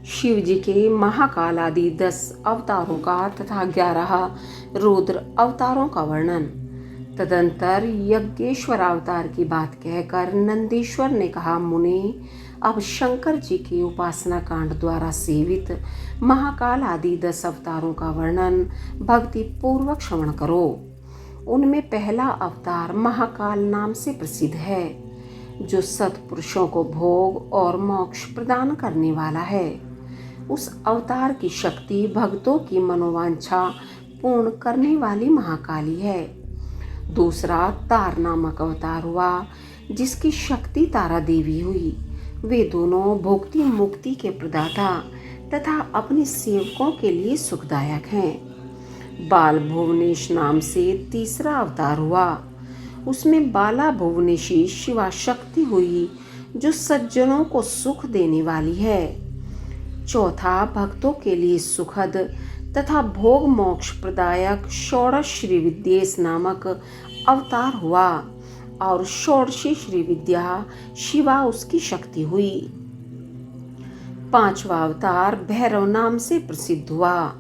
शिव जी के महाकाल आदि 10 अवतारों का तथा 11 रुद्र अवतारों का वर्णन। तदंतर यज्ञेश्वर अवतार की बात कहकर नंदीश्वर ने कहा, मुने, अब शंकर जी के उपासना कांड द्वारा सेवित महाकाल आदि 10 अवतारों का वर्णन भक्ति पूर्वक श्रवण करो। उनमें पहला अवतार महाकाल नाम से प्रसिद्ध है, जो सत्पुरुषों को भोग और मोक्ष प्रदान करने वाला है। उस अवतार की शक्ति भक्तों की मनोवांछा पूर्ण करने वाली महाकाली है। दूसरा तार नामक अवतार हुआ, जिसकी शक्ति तारा देवी हुई। वे दोनों भुक्ति मुक्ति के प्रदाता तथा अपने सेवकों के लिए सुखदायक हैं। बाल भुवनेश नाम से तीसरा अवतार हुआ। उसमें बाला भुवनेशी शिवा शक्ति हुई, जो सज्जनों को सुख देने वाली है। चौथा भक्तों के लिए सुखद तथा भोग मोक्ष प्रदायक षोडश श्री विद्येश नामक अवतार हुआ, और षोडशी श्री विद्या शिवा उसकी शक्ति हुई। पांचवा अवतार भैरव नाम से प्रसिद्ध हुआ,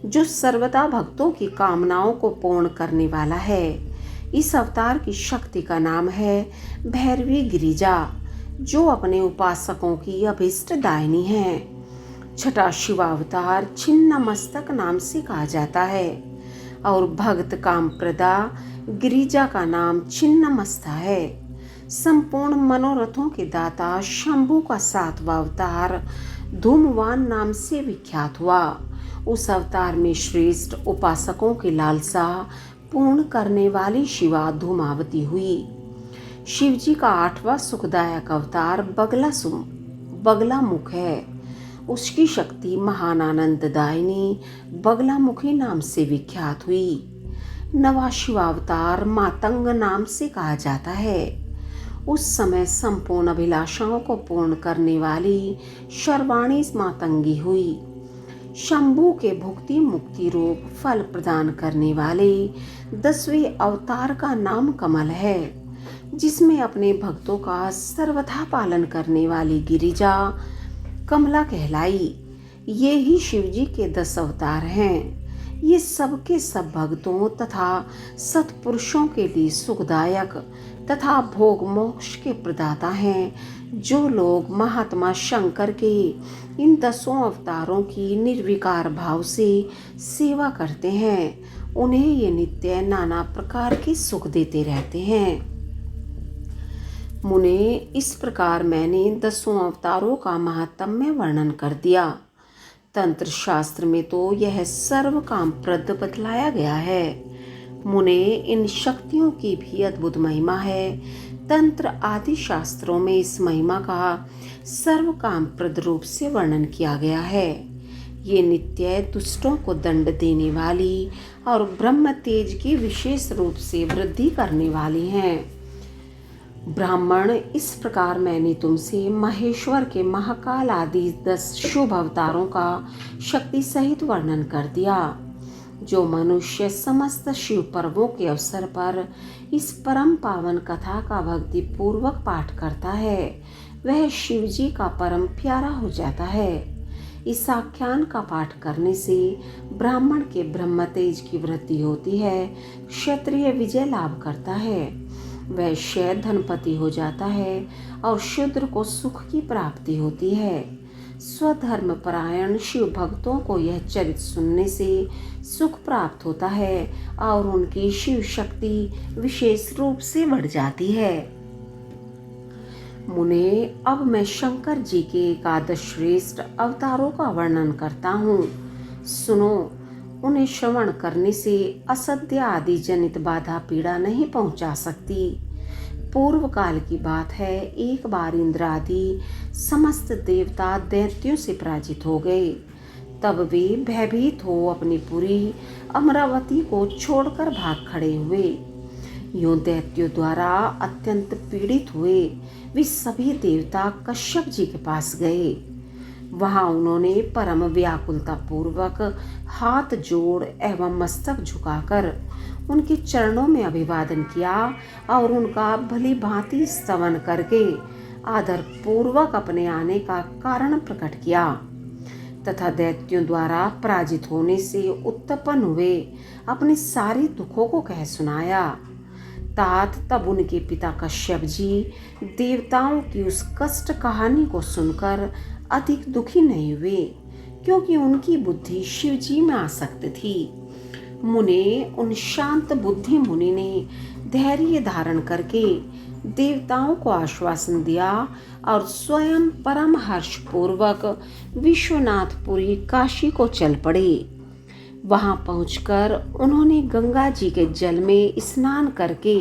जो सर्वदा भक्तों की कामनाओं को पूर्ण करने वाला है। इस अवतार की शक्ति का नाम है भैरवी गिरिजा, जो अपने उपासकों की अभीष्ट दायिनी है। छठा शिवावतार छिन्न मस्तक नाम से कहा जाता है, और भक्त कामप्रदा गिरिजा का नाम छिन्न मस्ता है। संपूर्ण मनोरथों के दाता शंभु का सातवां अवतार धूमवान नाम से विख्यात हुआ। उस अवतार में श्रेष्ठ उपासकों की लालसा पूर्ण करने वाली शिवा धूमावती हुई। शिव जी का 8वां सुखदायक अवतार बगला मुख है। उसकी शक्ति महान आनंददायिनी बगलामुखी नाम से विख्यात हुई। 9वां शिवावतार मातंग नाम से कहा जाता है। उस समय संपूर्ण अभिलाषाओं को पूर्ण करने वाली शर्वाणी मातंगी हुई। शंभु के भुक्ति मुक्ति रूप फल प्रदान करने वाले 10वें अवतार का नाम कमल है, जिसमें अपने भक्तों का सर्वथा पालन करने वाली गिरिजा कमला कहलाई। ये ही शिव जी के 10 अवतार हैं। ये सबके सब भक्तों तथा सत्पुरुषों के लिए सुखदायक तथा भोग मोक्ष के प्रदाता हैं। जो लोग महात्मा शंकर के इन 10 अवतारों की निर्विकार भाव से सेवा करते हैं, उन्हें ये नित्य नाना प्रकार के सुख देते रहते हैं। मुने, इस प्रकार मैंने 10 अवतारों का महात्म्य वर्णन कर दिया। तंत्र शास्त्र में तो यह सर्व कामप्रद बतलाया गया है। मुने, इन शक्तियों की भी अद्भुत महिमा है। तंत्र आदि शास्त्रों में इस महिमा का सर्व कामप्रद रूप से वर्णन किया गया है। ये नित्य दुष्टों को दंड देने वाली और ब्रह्म तेज की विशेष रूप से वृद्धि करने वाली हैं। ब्राह्मण, इस प्रकार मैंने तुमसे महेश्वर के महाकाल आदि 10 शुभ अवतारों का शक्ति सहित वर्णन कर दिया। जो मनुष्य समस्त शिव पर्वों के अवसर पर इस परम पावन कथा का भक्ति पूर्वक पाठ करता है, वह शिव जी का परम प्यारा हो जाता है। इस आख्यान का पाठ करने से ब्राह्मण के ब्रह्म तेज की वृद्धि होती है, क्षत्रिय विजय लाभ करता है, वैश्य धनपति हो जाता है और शूद्र को सुख की प्राप्ति होती है। स्वधर्म परायण शिव भक्तों को यह चरित्र सुनने से सुख प्राप्त होता है और उनकी शिव शक्ति विशेष रूप से बढ़ जाती है। मुने, अब मैं शंकर जी के 11 श्रेष्ठ अवतारों का वर्णन करता हूँ। सुनो, उन्हें श्रवण करने से असत्य आदि जनित बाधा पीड़ा नहीं पहुंचा सकती। पूर्व काल की बात है, एक बार इंद्र आदि समस्त देवता दैत्यों से पराजित हो गए। तब वे भयभीत हो अपनी पुरी अमरावती को छोड़कर भाग खड़े हुए। यूं दैत्यों द्वारा अत्यंत पीड़ित हुए वे सभी देवता कश्यप जी के पास गए। वहां उन्होंने परम व्याकुलता पूर्वक हाथ जोड़ एवं मस्तक झुकाकर उनके चरणों में अभिवादन किया और उनका भली भांति स्तवन करके आदर पूर्वक अपने आने का कारण प्रकट किया। तथा दैत्यों द्वारा पराजित होने से उत्पन्न हुए अपने सारे दुखों को कह सुनाया। तात तब उनके पिता कश्यप जी देवताओं की उस कष्ट कहानी को सुनकर अधिक दुखी नहीं हुए, क्योंकि उनकी बुद्धि शिव जी में आसक्त थी। मुने, उन शांत बुद्धि मुनि ने धैर्य धारण करके देवताओं को आश्वासन दिया और स्वयं परम हर्ष पूर्वक विश्वनाथपुरी काशी को चल पड़े। वहां पहुंचकर उन्होंने गंगा जी के जल में स्नान करके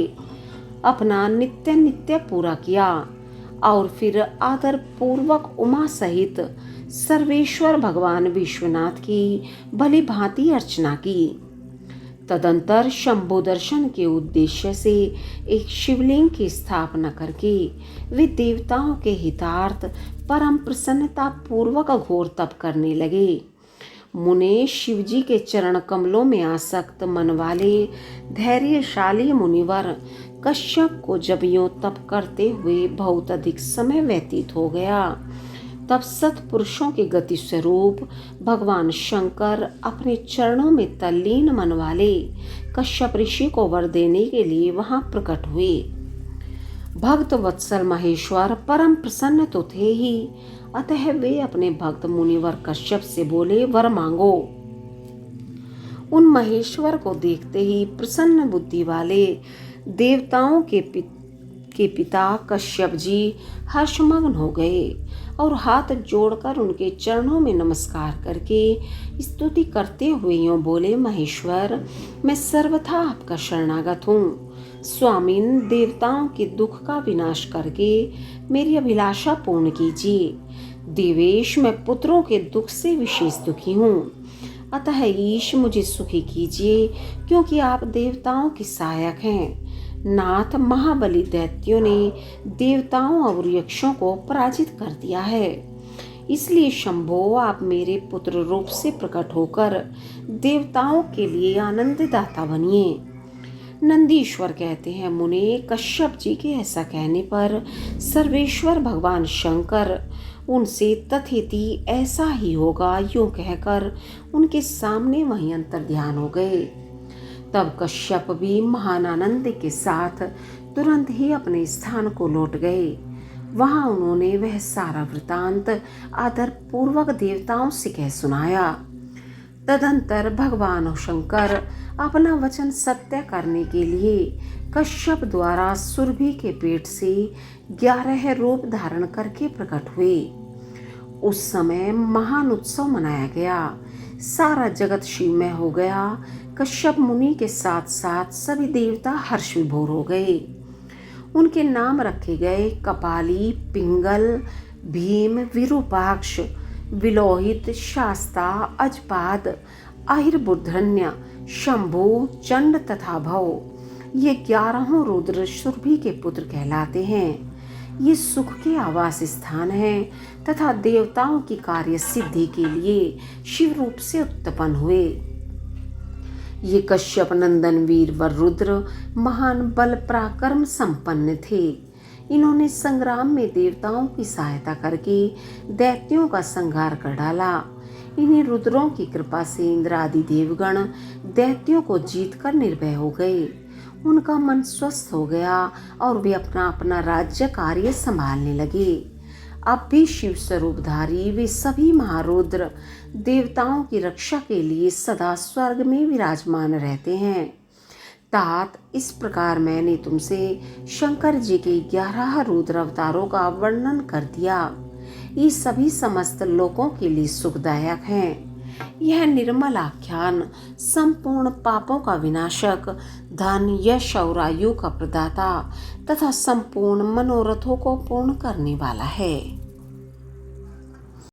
अपना नित्य पूरा किया और फिर आदर पूर्वक उमा सहित सर्वेश्वर भगवान विश्वनाथ की भली भांति अर्चना की। तदंतर शंभु दर्शन के उद्देश्य से एक शिवलिंग की स्थापना करके वे देवताओं के हितार्थ परम प्रसन्नता पूर्वक घोर तप करने लगे। मुने, शिवजी के चरण कमलों में आसक्त मन वाले धैर्यशाली मुनिवर कश्यप को जब यूं तप करते हुए बहुत अधिक समय व्यतीत हो गया, तब सत्पुरुषों के गति स्वरूप भगवान शंकर अपने चरणों में तल्लीन मन वाले कश्यप ऋषि को वर देने के लिए वहां प्रकट हुए। भक्त वत्सल महेश्वर परम प्रसन्न तो थे ही, अतः वे अपने भक्त मुनिवर कश्यप से बोले, वर मांगो। उन महेश्वर को देखते ही प्रसन्न बुद्धि वाले देवताओं के पिता कश्यप जी हर्षमग्न हो गए और हाथ जोड़कर उनके चरणों में नमस्कार करके स्तुति करते हुए यूं बोले, महेश्वर, मैं सर्वथा आपका शरणागत हूँ। स्वामीन, देवताओं के दुख का विनाश करके मेरी अभिलाषा पूर्ण कीजिए। देवेश, मैं पुत्रों के दुख से विशेष दुखी हूँ, अतः ईश मुझे सुखी कीजिए, क्योंकि आप देवताओं के सहायक हैं। नाथ, महाबली दैत्यों ने देवताओं और यक्षों को पराजित कर दिया है, इसलिए शंभो, आप मेरे पुत्र रूप से प्रकट होकर देवताओं के लिए आनंददाता बनिए। नंदीश्वर कहते हैं, मुने, कश्यप जी के ऐसा कहने पर सर्वेश्वर भगवान शंकर उनसे तथेति ऐसा ही होगा यूं कहकर उनके सामने वहीं अंतर ध्यान हो गए। तब कश्यप भी महान आनंद के साथ तुरंत ही अपने स्थान को लौट गए। वहां उन्होंने वह सारा वृतांत आदर पूर्वक देवताओं से कह सुनाया। तदंतर भगवान शंकर अपना वचन सत्य करने के लिए कश्यप द्वारा सुरभि के पेट से 11 रूप धारण करके प्रकट हुए। उस समय महान उत्सव मनाया गया, सारा जगत शिवमय हो गया। कश्यप मुनि के साथ साथ सभी देवता हर्ष विभोर हो गए। उनके नाम रखे गए कपाली, पिंगल, भीम, विरूपाक्ष, विलोहित, शास्ता, अजपाद, आहिर्बुद्धन्य, शंभु, चंड तथा भव। ये 11 रुद्र सुरभि के पुत्र कहलाते हैं। ये सुख के आवास स्थान हैं तथा देवताओं की कार्य सिद्धि के लिए शिव रूप से उत्पन्न हुए। ये कश्यप नंदन वीर व रुद्र महान बल पराक्रम संपन्न थे। इन्होंने संग्राम में देवताओं की सहायता करके दैत्यों का संहार कर डाला। इन्हीं रुद्रों की कृपा से इंद्र आदि देवगण दैत्यों को जीतकर निर्भय हो गए। उनका मन स्वस्थ हो गया और वे अपना अपना राज्य कार्य संभालने लगे। अब भी शिव स्वरूपधारी वे सभी महारुद्र देवताओं की रक्षा के लिए सदा स्वर्ग में विराजमान रहते हैं। तात, इस प्रकार मैंने तुमसे शंकर जी के 11 रुद्र अवतारों का वर्णन कर दिया। ये सभी समस्त लोकों के लिए सुखदायक हैं। यह निर्मल आख्यान संपूर्ण पापों का विनाशक, धन, यश और आयु का प्रदाता तथा संपूर्ण मनोरथों को पूर्ण करने वाला है।